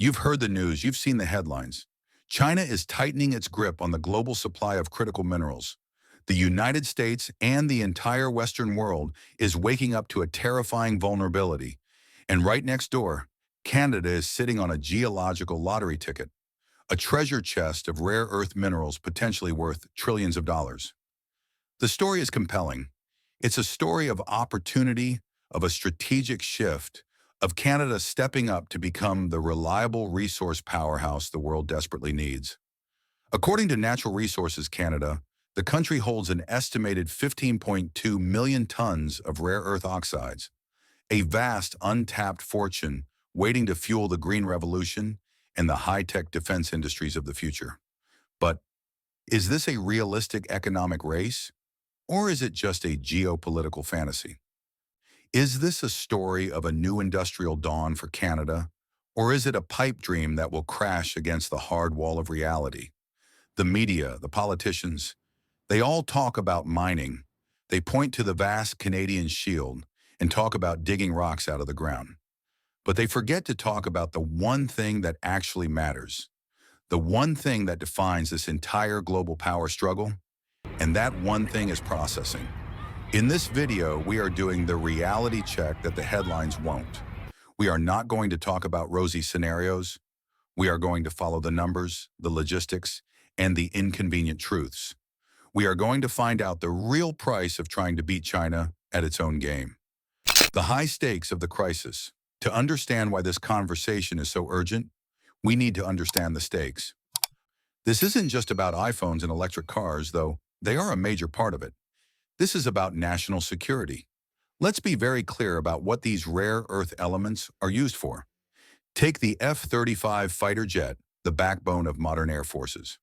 You've heard the news, you've seen the headlines. China is tightening its grip on the global supply of critical minerals. The United States and the entire Western world is waking up to a terrifying vulnerability. And right next door, Canada is sitting on a geological lottery ticket, a treasure chest of rare earth minerals potentially worth trillions of dollars. The story is compelling. It's a story of opportunity, of a strategic shift, of Canada stepping up to become the reliable resource powerhouse the world desperately needs. According to Natural Resources Canada, the country holds an estimated 15.2 million tons of rare earth oxides, a vast untapped fortune waiting to fuel the green revolution and the high-tech defense industries of the future. But is this a realistic economic race, or is it just a geopolitical fantasy? Is this a story of a new industrial dawn for Canada, or is it a pipe dream that will crash against the hard wall of reality? The media, the politicians, they all talk about mining. They point to the vast Canadian shield and talk about digging rocks out of the ground. But they forget to talk about the one thing that actually matters, the one thing that defines this entire global power struggle, and that one thing is processing. In this video, we are doing the reality check that the headlines won't. We are not going to talk about rosy scenarios. We are going to follow the numbers, the logistics, and the inconvenient truths. We are going to find out the real price of trying to beat China at its own game. The high stakes of the crisis. To understand why this conversation is so urgent, we need to understand the stakes. This isn't just about iPhones and electric cars, though they are a major part of it. This is about national security. Let's be very clear about what these rare earth elements are used for. Take the F-35 fighter jet, the backbone of modern air forces.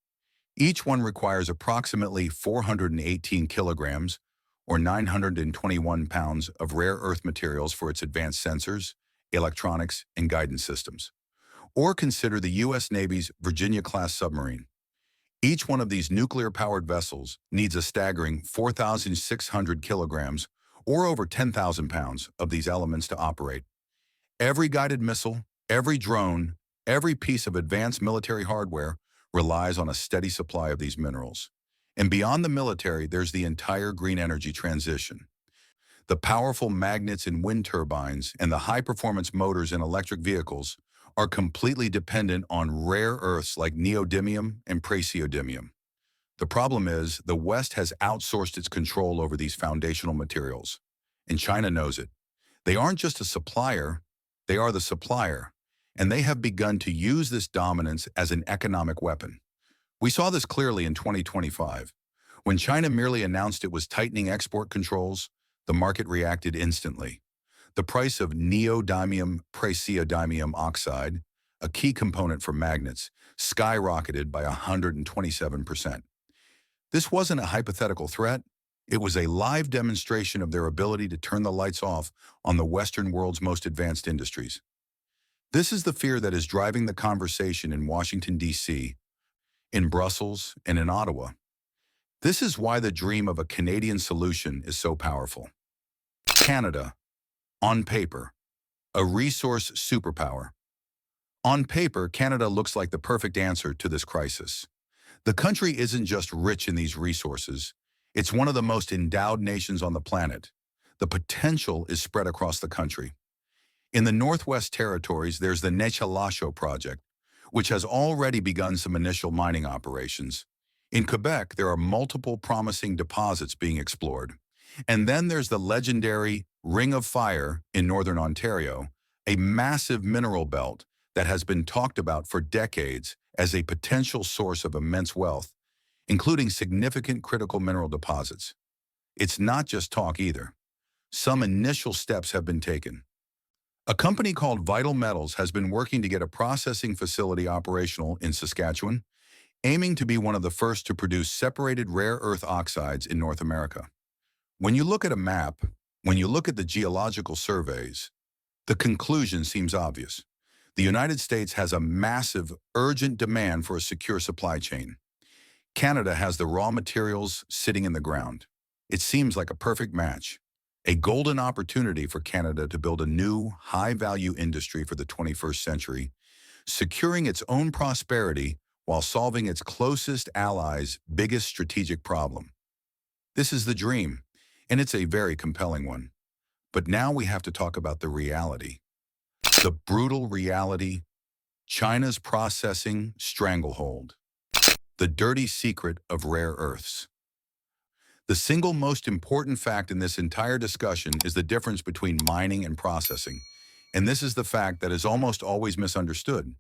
Each one requires approximately 418 kilograms or 921 pounds of rare earth materials for its advanced sensors, electronics, and guidance systems. Or consider the U.S. Navy's Virginia-class submarine. Each one of these nuclear-powered vessels needs a staggering 4,600 kilograms or over 10,000 pounds of these elements to operate. Every guided missile, every drone, every piece of advanced military hardware relies on a steady supply of these minerals. And beyond the military, there's the entire green energy transition. The powerful magnets in wind turbines and the high-performance motors in electric vehicles are completely dependent on rare earths like neodymium and praseodymium. The problem is, the West has outsourced its control over these foundational materials, and China knows it. They aren't just a supplier, they are the supplier, and they have begun to use this dominance as an economic weapon. We saw this clearly in 2025. When China merely announced it was tightening export controls, the market reacted instantly. The price of neodymium praseodymium oxide, a key component for magnets, skyrocketed by 127%. This wasn't a hypothetical threat. It was a live demonstration of their ability to turn the lights off on the Western world's most advanced industries. This is the fear that is driving the conversation in Washington, D.C., in Brussels, and in Ottawa. This is why the dream of a Canadian solution is so powerful. Canada, on paper, a resource superpower. On paper, Canada looks like the perfect answer to this crisis. The country isn't just rich in these resources, it's one of the most endowed nations on the planet. The potential is spread across the country. In the Northwest Territories, there's the Nechalasho project, which has already begun some initial mining operations. In Quebec, there are multiple promising deposits being explored. And then there's the legendary Ring of Fire in Northern Ontario, a massive mineral belt that has been talked about for decades as a potential source of immense wealth, including significant critical mineral deposits. It's not just talk either. Some initial steps have been taken. A company called Vital Metals has been working to get a processing facility operational in Saskatchewan, aiming to be one of the first to produce separated rare earth oxides in North America. When you look at a map, when you look at the geological surveys, the conclusion seems obvious. The United States has a massive, urgent demand for a secure supply chain. Canada has the raw materials sitting in the ground. It seems like a perfect match, a golden opportunity for Canada to build a new, high-value industry for the 21st century, securing its own prosperity while solving its closest allies' biggest strategic problem. This is the dream, and it's a very compelling one. But now we have to talk about the reality. The brutal reality, China's processing stranglehold. The dirty secret of rare earths. The single most important fact in this entire discussion is the difference between mining and processing. And this is the fact that is almost always misunderstood.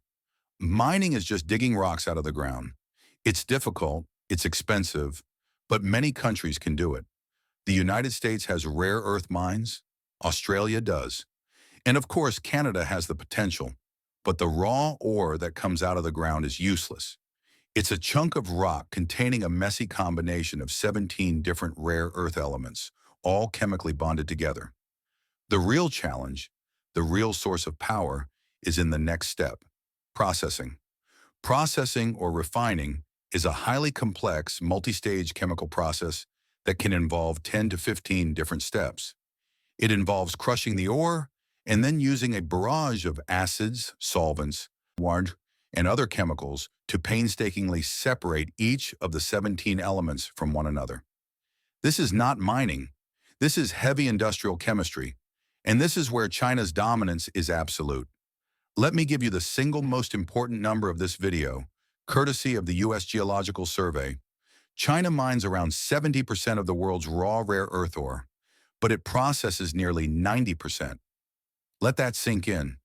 Mining is just digging rocks out of the ground. It's difficult, it's expensive, but many countries can do it. The United States has rare earth mines, Australia does. And of course, Canada has the potential. But the raw ore that comes out of the ground is useless. It's a chunk of rock containing a messy combination of 17 different rare earth elements, all chemically bonded together. The real challenge, the real source of power, is in the next step, processing. Processing or refining is a highly complex, multi-stage chemical process that can involve 10 to 15 different steps. It involves crushing the ore and then using a barrage of acids, solvents, water, and other chemicals to painstakingly separate each of the 17 elements from one another. This is not mining. This is heavy industrial chemistry, and this is where China's dominance is absolute. Let me give you the single most important number of this video, courtesy of the U.S. Geological Survey. China mines around 70% of the world's raw rare earth ore, but it processes nearly 90%. Let that sink in.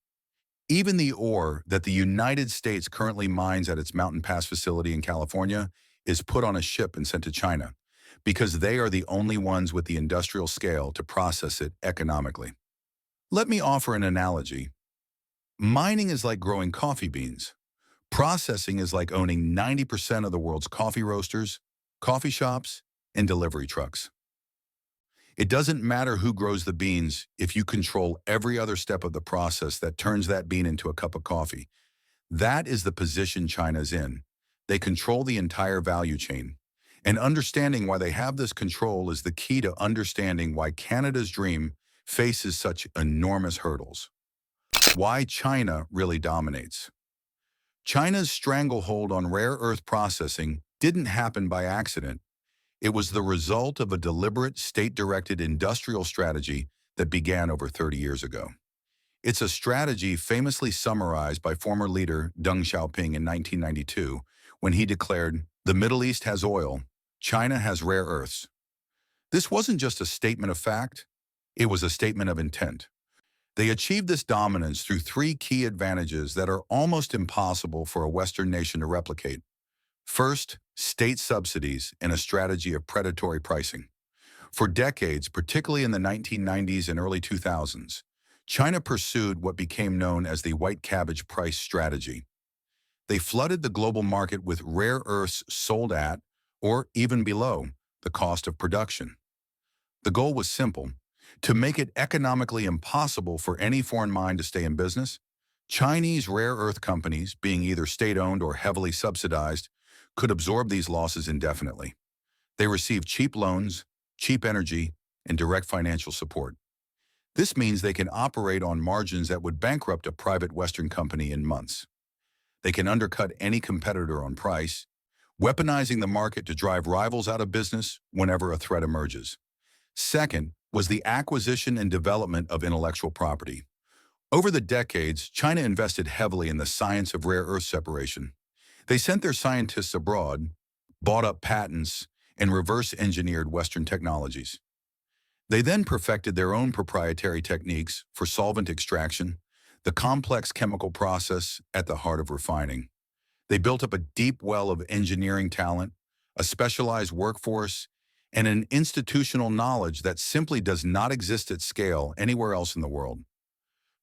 Even the ore that the United States currently mines at its Mountain Pass facility in California is put on a ship and sent to China because they are the only ones with the industrial scale to process it economically. Let me offer an analogy. Mining is like growing coffee beans. Processing is like owning 90% of the world's coffee roasters, coffee shops, and delivery trucks. It doesn't matter who grows the beans if you control every other step of the process that turns that bean into a cup of coffee. That is the position China's in. They control the entire value chain. And understanding why they have this control is the key to understanding why Canada's dream faces such enormous hurdles. Why China really dominates. China's stranglehold on rare earth processing didn't happen by accident. It was the result of a deliberate state-directed industrial strategy that began over 30 years ago. It's a strategy famously summarized by former leader Deng Xiaoping in 1992 when he declared, "The Middle East has oil, China has rare earths." This wasn't just a statement of fact, it was a statement of intent. They achieved this dominance through three key advantages that are almost impossible for a Western nation to replicate. First, state subsidies and a strategy of predatory pricing. For decades, particularly in the 1990s and early 2000s, China pursued what became known as the white cabbage price strategy. They flooded the global market with rare earths sold at, or even below, the cost of production. The goal was simple: to make it economically impossible for any foreign mine to stay in business. Chinese rare earth companies, being either state-owned or heavily subsidized, could absorb these losses indefinitely. They received cheap loans, cheap energy, and direct financial support. This means they can operate on margins that would bankrupt a private Western company in months. They can undercut any competitor on price, weaponizing the market to drive rivals out of business whenever a threat emerges. Second was the acquisition and development of intellectual property. Over the decades, China invested heavily in the science of rare earth separation. They sent their scientists abroad, bought up patents, and reverse-engineered Western technologies. They then perfected their own proprietary techniques for solvent extraction, the complex chemical process at the heart of refining. They built up a deep well of engineering talent, a specialized workforce, and an institutional knowledge that simply does not exist at scale anywhere else in the world.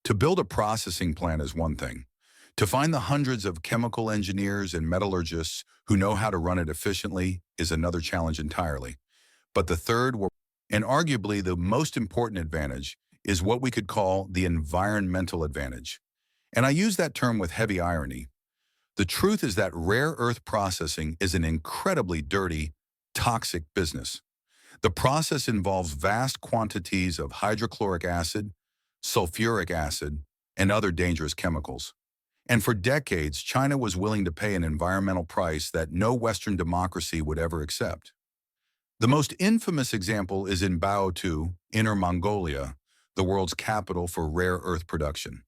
To build a processing plant is one thing. To find the hundreds of chemical engineers and metallurgists who know how to run it efficiently is another challenge entirely. But the third, and arguably the most important advantage, is what we could call the environmental advantage. And I use that term with heavy irony. The truth is that rare earth processing is an incredibly dirty, toxic business. The process involves vast quantities of hydrochloric acid, sulfuric acid, and other dangerous chemicals. And for decades, China was willing to pay an environmental price that no Western democracy would ever accept. The most infamous example is in Baotou, Inner Mongolia, the world's capital for rare earth production.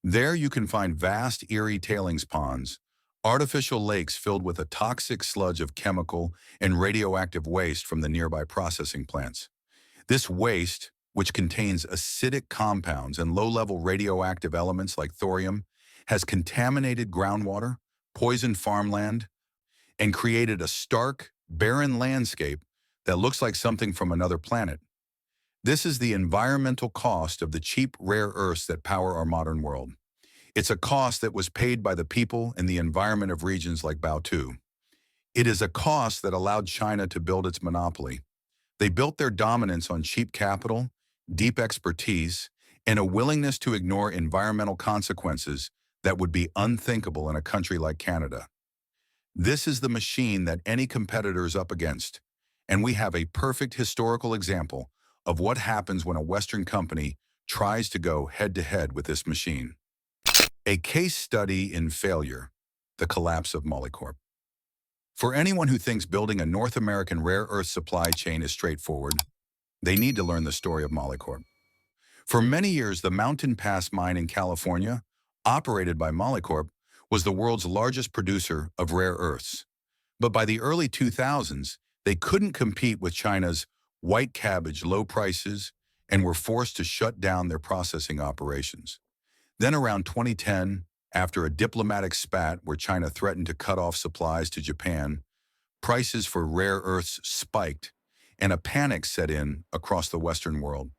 There you can find vast, eerie tailings ponds, artificial lakes filled with a toxic sludge of chemical and radioactive waste from the nearby processing plants. This waste, which contains acidic compounds and low-level radioactive elements like thorium, has contaminated groundwater, poisoned farmland, and created a stark, barren landscape that looks like something from another planet. This is the environmental cost of the cheap rare earths that power our modern world. It's a cost that was paid by the people and the environment of regions like Baotou. It is a cost that allowed China to build its monopoly. They built their dominance on cheap capital, deep expertise, and a willingness to ignore environmental consequences that would be unthinkable in a country like Canada. This is the machine that any competitor is up against, and we have a perfect historical example of what happens when a Western company tries to go head-to-head with this machine. A case study in failure, the collapse of Molycorp. For anyone who thinks building a North American rare earth supply chain is straightforward, they need to learn the story of Molycorp. For many years, the Mountain Pass mine in California, operated by Molycorp, was the world's largest producer of rare earths. But by the early 2000s, they couldn't compete with China's white cabbage low prices and were forced to shut down their processing operations. Then around 2010, after a diplomatic spat where China threatened to cut off supplies to Japan, prices for rare earths spiked and a panic set in across the Western world.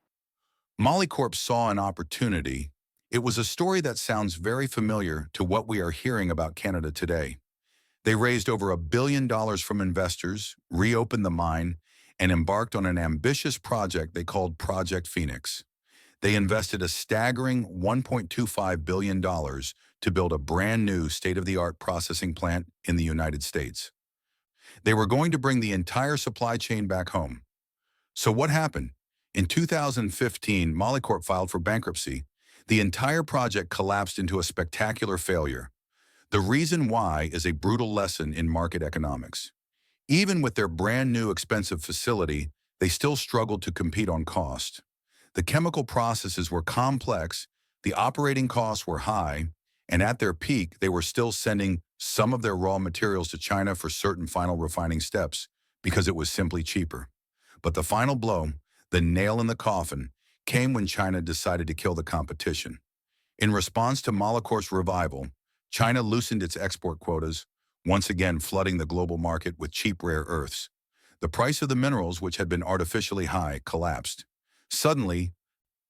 Molycorp saw an opportunity. It was a story that sounds very familiar to what we are hearing about Canada today. They raised over $1 billion from investors, reopened the mine, and embarked on an ambitious project they called Project Phoenix. They invested a staggering $1.25 billion to build a brand new state-of-the-art processing plant in the United States. They were going to bring the entire supply chain back home. So what happened? In 2015, Molycorp filed for bankruptcy. The entire project collapsed into a spectacular failure. The reason why is a brutal lesson in market economics. Even with their brand new expensive facility, they still struggled to compete on cost. The chemical processes were complex, the operating costs were high, and at their peak, they were still sending some of their raw materials to China for certain final refining steps because it was simply cheaper. But the final blow, the nail in the coffin, came when China decided to kill the competition. In response to Molycorp's revival, China loosened its export quotas, once again flooding the global market with cheap rare earths. The price of the minerals, which had been artificially high, collapsed. Suddenly,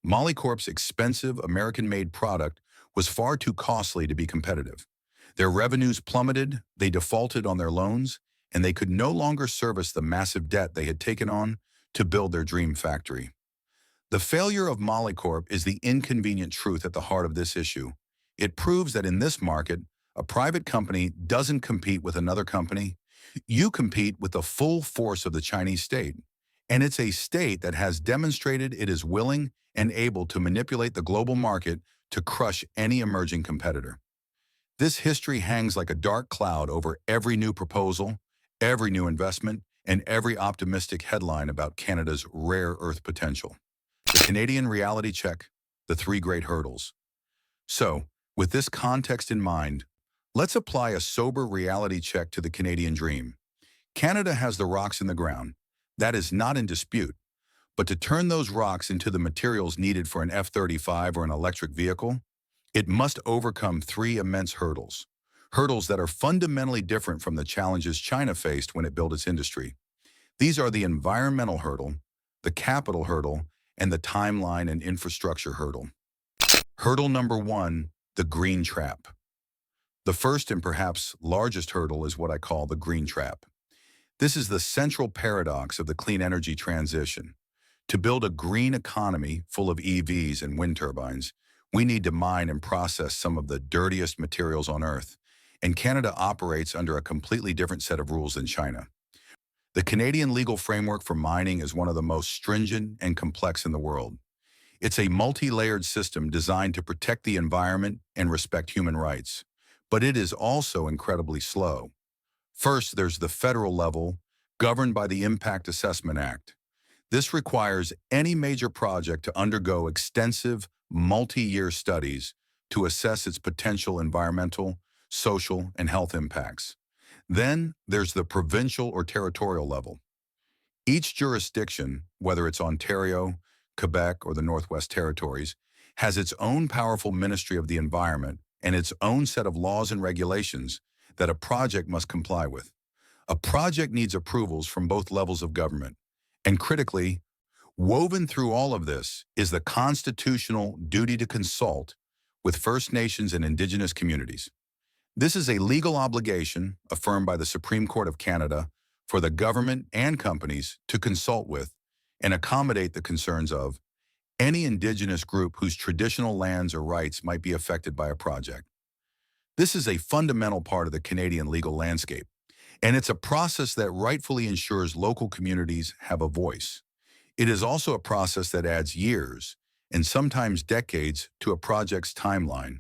Molycorp's expensive American-made product was far too costly to be competitive. Their revenues plummeted, they defaulted on their loans, and they could no longer service the massive debt they had taken on to build their dream factory. The failure of Molycorp is the inconvenient truth at the heart of this issue. It proves that in this market, a private company doesn't compete with another company. You compete with the full force of the Chinese state. And it's a state that has demonstrated it is willing and able to manipulate the global market to crush any emerging competitor. This history hangs like a dark cloud over every new proposal, every new investment, and every optimistic headline about Canada's rare earth potential. The Canadian reality check, the three great hurdles. So, with this context in mind, let's apply a sober reality check to the Canadian dream. Canada has the rocks in the ground. That is not in dispute. But to turn those rocks into the materials needed for an F-35 or an electric vehicle, it must overcome three immense hurdles. Hurdles that are fundamentally different from the challenges China faced when it built its industry. These are the environmental hurdle, the capital hurdle, and the timeline and infrastructure hurdle. Hurdle number one, the green trap. The first and perhaps largest hurdle is what I call the green trap. This is the central paradox of the clean energy transition. To build a green economy full of EVs and wind turbines, we need to mine and process some of the dirtiest materials on Earth, and Canada operates under a completely different set of rules than China. The Canadian legal framework for mining is one of the most stringent and complex in the world. It's a multi-layered system designed to protect the environment and respect human rights. But it is also incredibly slow. First, there's the federal level, governed by the Impact Assessment Act. This requires any major project to undergo extensive, multi-year studies to assess its potential environmental, social, and health impacts. Then there's the provincial or territorial level. Each jurisdiction, whether it's Ontario, Quebec, or the Northwest Territories, has its own powerful Ministry of the Environment and its own set of laws and regulations that a project must comply with. A project needs approvals from both levels of government. And critically, woven through all of this is the constitutional duty to consult with First Nations and Indigenous communities. This is a legal obligation affirmed by the Supreme Court of Canada for the government and companies to consult with and accommodate the concerns of any Indigenous group whose traditional lands or rights might be affected by a project. This is a fundamental part of the Canadian legal landscape, and it's a process that rightfully ensures local communities have a voice. It is also a process that adds years, and sometimes decades, to a project's timeline,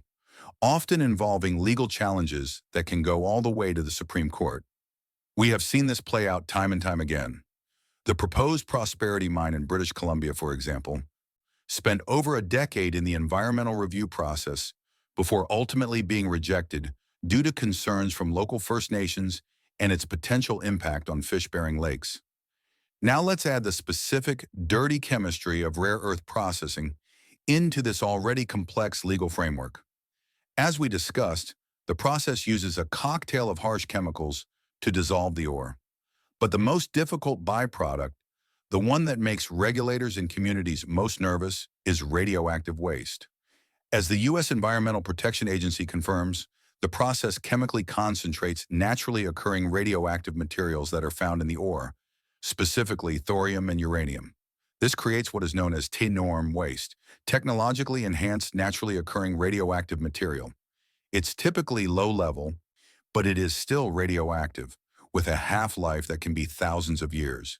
often involving legal challenges that can go all the way to the Supreme Court. We have seen this play out time and time again. The proposed Prosperity Mine in British Columbia, for example, spent over a decade in the environmental review process before ultimately being rejected due to concerns from local First Nations and its potential impact on fish-bearing lakes. Now let's add the specific, dirty chemistry of rare earth processing into this already complex legal framework. As we discussed, the process uses a cocktail of harsh chemicals to dissolve the ore. But the most difficult byproduct, the one that makes regulators and communities most nervous, is radioactive waste. As the U.S. Environmental Protection Agency confirms, the process chemically concentrates naturally occurring radioactive materials that are found in the ore, specifically thorium and uranium. This creates what is known as TNORM waste, technologically enhanced naturally occurring radioactive material. It's typically low level, but it is still radioactive, with a half-life that can be thousands of years.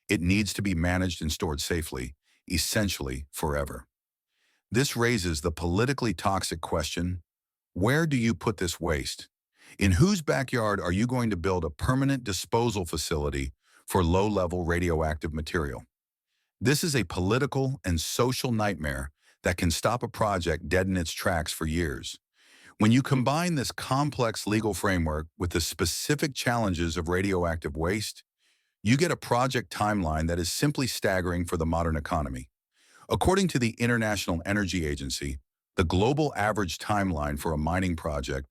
It needs to be managed and stored safely, essentially forever. This raises the politically toxic question: where do you put this waste? In whose backyard are you going to build a permanent disposal facility for low-level radioactive material? This is a political and social nightmare that can stop a project dead in its tracks for years. When you combine this complex legal framework with the specific challenges of radioactive waste, you get a project timeline that is simply staggering for the modern economy. According to the International Energy Agency, the global average timeline for a mining project,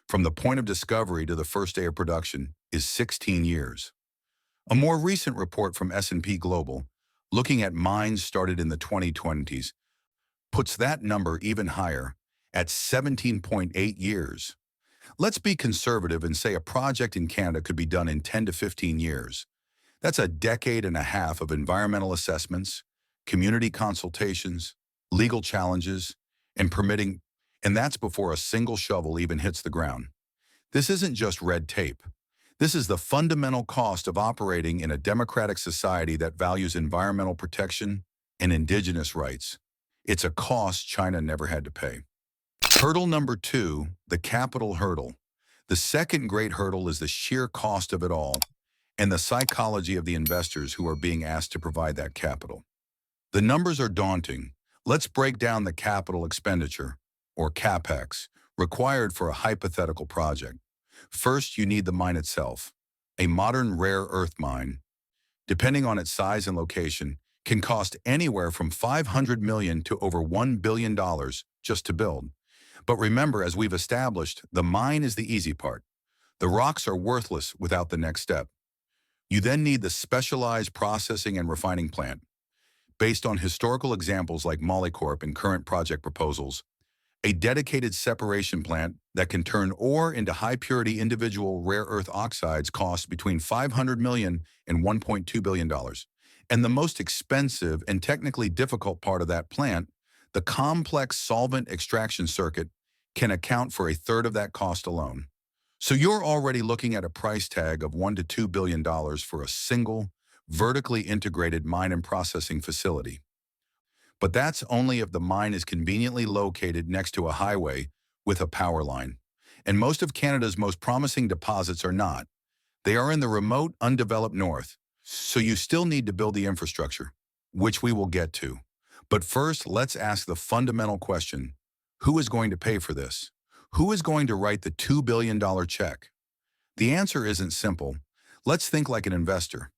from the point of discovery to the first day of production, is 16 years. A more recent report from S&P Global, looking at mines started in the 2020s, puts that number even higher, at 17.8 years. Let's be conservative and say a project in Canada could be done in 10 to 15 years. That's a decade and a half of environmental assessments, community consultations, legal challenges, and permitting, and that's before a single shovel even hits the ground. This isn't just red tape. This is the fundamental cost of operating in a democratic society that values environmental protection and Indigenous rights. It's a cost China never had to pay. Hurdle number 2, the capital hurdle. The second great hurdle is the sheer cost of it all and the psychology of the investors who are being asked to provide that capital. The numbers are daunting. Let's break down the capital expenditure, or CapEx, required for a hypothetical project. First, you need the mine itself. A modern rare earth mine, depending on its size and location, can cost anywhere from $500 million to over $1 billion just to build. But remember, as we've established, the mine is the easy part. The rocks are worthless without the next step. You then need the specialized processing and refining plant. Based on historical examples like Molycorp and current project proposals, a dedicated separation plant that can turn ore into high-purity individual rare earth oxides costs between $500 million and $1.2 billion. And the most expensive and technically difficult part of that plant, the complex solvent extraction circuit, can account for a third of that cost alone. So you're already looking at a price tag of $1 to $2 billion for a single, vertically integrated mine and processing facility. But that's only if the mine is conveniently located next to a highway with a power line. And most of Canada's most promising deposits are not. They are in the remote, undeveloped north. So you still need to build the infrastructure, which we will get to. But first, let's ask the fundamental question. Who is going to pay for this? Who is going to write the $2 billion check? The answer isn't simple. Let's think like an investor.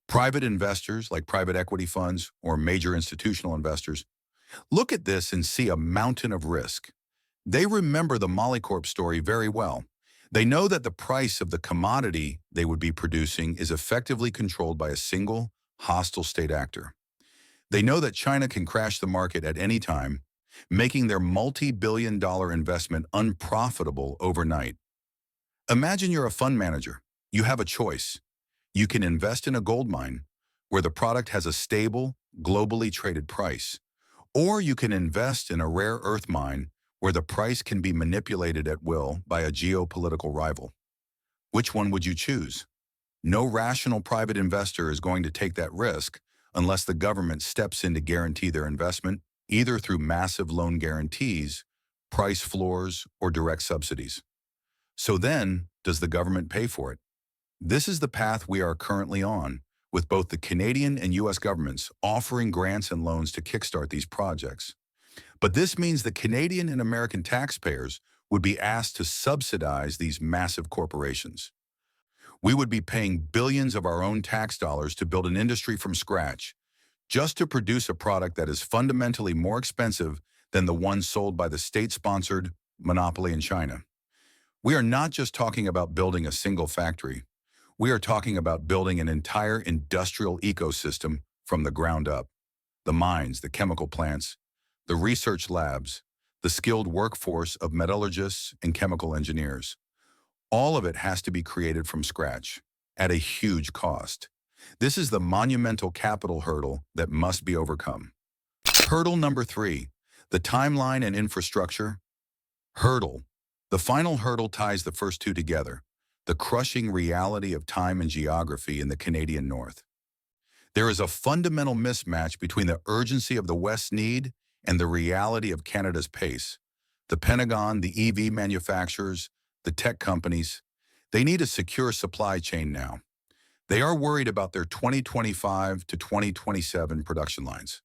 Private investors, like private equity funds or major institutional investors, look at this and see a mountain of risk. They remember the Molycorp story very well. They know that the price of the commodity they would be producing is effectively controlled by a single, hostile state actor. They know that China can crash the market at any time, making their multi-billion-dollar investment unprofitable overnight. Imagine you're a fund manager. You have a choice. You can invest in a gold mine, where the product has a stable, globally traded price. Or you can invest in a rare earth mine, where the price can be manipulated at will by a geopolitical rival. Which one would you choose? No rational private investor is going to take that risk unless the government steps in to guarantee their investment, either through massive loan guarantees, price floors, or direct subsidies. So then, does the government pay for it? This is the path we are currently on, with both the Canadian and U.S. governments offering grants and loans to kickstart these projects. But this means the Canadian and American taxpayers would be asked to subsidize these massive corporations. We would be paying billions of our own tax dollars to build an industry from scratch, just to produce a product that is fundamentally more expensive than the one sold by the state-sponsored monopoly in China. We are not just talking about building a single factory. We are talking about building an entire industrial ecosystem from the ground up. The mines, the chemical plants, the research labs, the skilled workforce of metallurgists and chemical engineers. All of it has to be created from scratch, at a huge cost. This is the monumental capital hurdle that must be overcome. Hurdle number 3, the timeline and infrastructure. Hurdle. The final hurdle ties the first two together, the crushing reality of time and geography in the Canadian North. There is a fundamental mismatch between the urgency of the West's need and the reality of Canada's pace. The Pentagon, the EV manufacturers, the tech companies, they need a secure supply chain now. They are worried about their 2025 to 2027 production lines.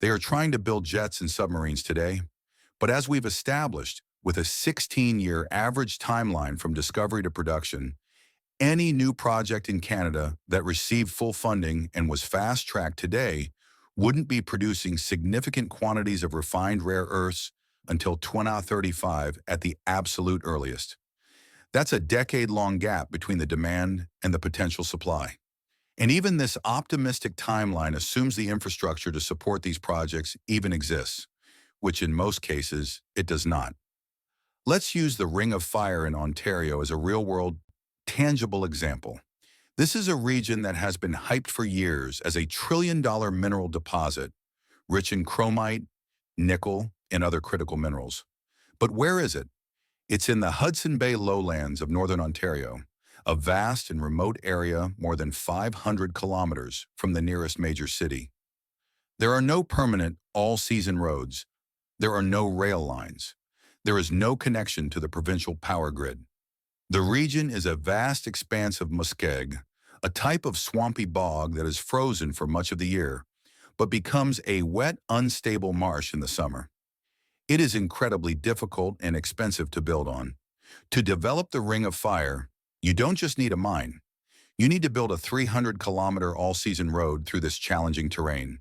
They are trying to build jets and submarines today, but as we've established, with a 16-year average timeline from discovery to production, any new project in Canada that received full funding and was fast-tracked today wouldn't be producing significant quantities of refined rare earths until 2035 at the absolute earliest. That's a decade-long gap between the demand and the potential supply. And even this optimistic timeline assumes the infrastructure to support these projects even exists, which in most cases, it does not. Let's use the Ring of Fire in Ontario as a real-world, tangible example. This is a region that has been hyped for years as a trillion-dollar mineral deposit, rich in chromite, nickel, and other critical minerals. But where is it? It's in the Hudson Bay lowlands of northern Ontario, a vast and remote area more than 500 kilometers from the nearest major city. There are no permanent, all-season roads. There are no rail lines. There is no connection to the provincial power grid. The region is a vast expanse of muskeg, a type of swampy bog that is frozen for much of the year, but becomes a wet, unstable marsh in the summer. It is incredibly difficult and expensive to build on. To develop the Ring of Fire, you don't just need a mine. You need to build a 300-kilometer all-season road through this challenging terrain.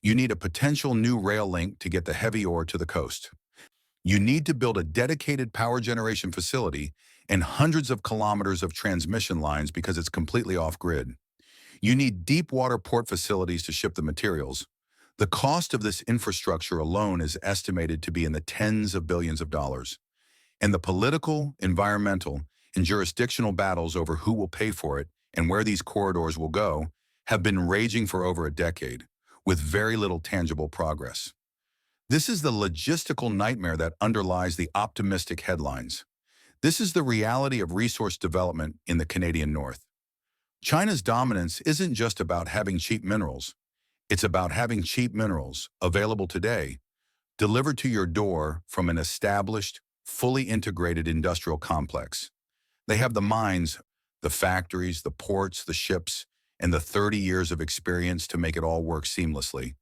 You need a potential new rail link to get the heavy ore to the coast. You need to build a dedicated power generation facility and hundreds of kilometers of transmission lines because it's completely off-grid. You need deep water port facilities to ship the materials. The cost of this infrastructure alone is estimated to be in the tens of billions of dollars. And the political, environmental, and jurisdictional battles over who will pay for it and where these corridors will go have been raging for over a decade, with very little tangible progress. This is the logistical nightmare that underlies the optimistic headlines. This is the reality of resource development in the Canadian North. China's dominance isn't just about having cheap minerals. It's about having cheap minerals available today, delivered to your door from an established, fully integrated industrial complex. They have the mines, the factories, the ports, the ships, and the 30 years of experience to make it all work seamlessly.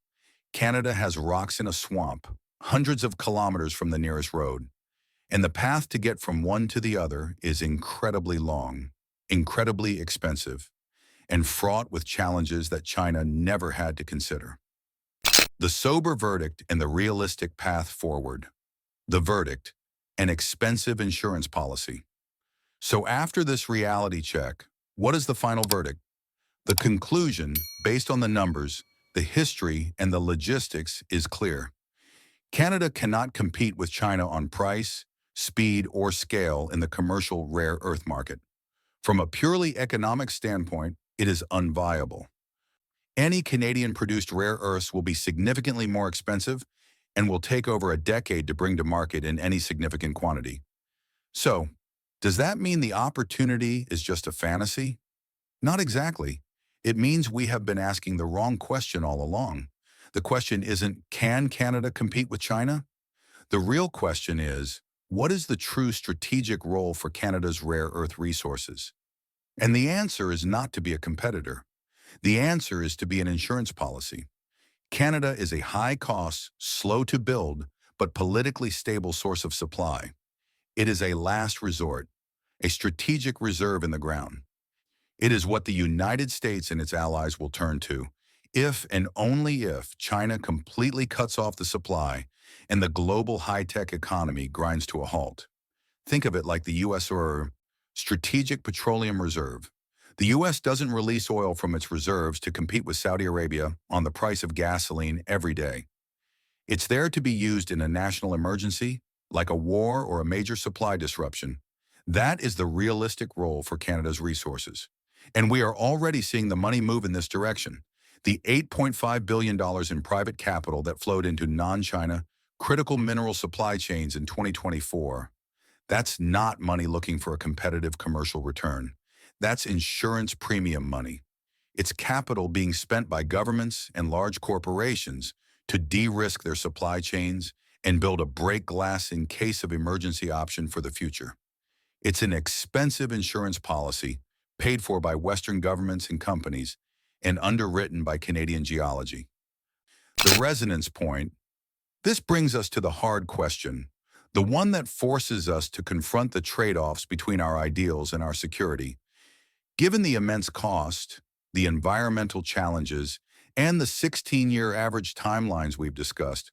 Canada has rocks in a swamp, hundreds of kilometers from the nearest road, and the path to get from one to the other is incredibly long, incredibly expensive, and fraught with challenges that China never had to consider. The sober verdict and the realistic path forward. The verdict, an expensive insurance policy. So after this reality check, what is the final verdict? The conclusion, based on the numbers, the history, and the logistics, is clear. Canada cannot compete with China on price, speed, or scale in the commercial rare earth market. From a purely economic standpoint, it is unviable. Any Canadian-produced rare earths will be significantly more expensive and will take over a decade to bring to market in any significant quantity. So, does that mean the opportunity is just a fantasy? Not exactly. It means we have been asking the wrong question all along. The question isn't, can Canada compete with China? The real question is, what is the true strategic role for Canada's rare earth resources? And the answer is not to be a competitor. The answer is to be an insurance policy. Canada is a high-cost, slow-to-build, but politically stable source of supply. It is a last resort, a strategic reserve in the ground. It is what the United States and its allies will turn to, if and only if China completely cuts off the supply and the global high-tech economy grinds to a halt. Think of it like the U.S. or Strategic Petroleum Reserve. The U.S. doesn't release oil from its reserves to compete with Saudi Arabia on the price of gasoline every day. It's there to be used in a national emergency, like a war or a major supply disruption. That is the realistic role for Canada's resources. And we are already seeing the money move in this direction. The $8.5 billion in private capital that flowed into non-China critical mineral supply chains in 2024, that's not money looking for a competitive commercial return. That's insurance premium money. It's capital being spent by governments and large corporations to de-risk their supply chains and build a break glass in case of emergency option for the future. It's an expensive insurance policy paid for by Western governments and companies and underwritten by Canadian geology. The resonance point. This brings us to the hard question, the one that forces us to confront the trade-offs between our ideals and our security. Given the immense cost, the environmental challenges, and the 16-year average timelines we've discussed,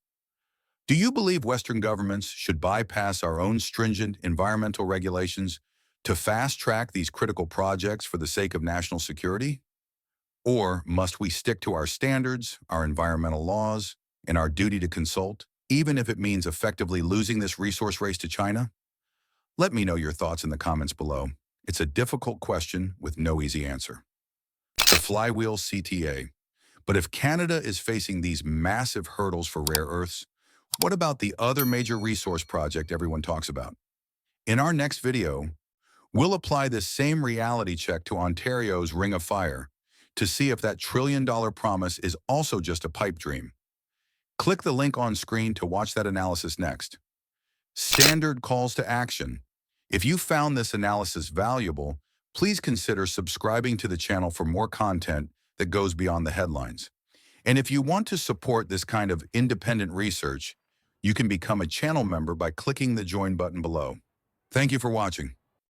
do you believe Western governments should bypass our own stringent environmental regulations to fast-track these critical projects for the sake of national security? Or must we stick to our standards, our environmental laws, and our duty to consult, even if it means effectively losing this resource race to China? Let me know your thoughts in the comments below. It's a difficult question with no easy answer. The flywheel CTA. But if Canada is facing these massive hurdles for rare earths, what about the other major resource project everyone talks about? In our next video, we'll apply this same reality check to Ontario's Ring of Fire to see if that trillion-dollar promise is also just a pipe dream. Click the link on screen to watch that analysis next. Standard calls to action. If you found this analysis valuable, please consider subscribing to the channel for more content that goes beyond the headlines. And if you want to support this kind of independent research, you can become a channel member by clicking the join button below. Thank you for watching.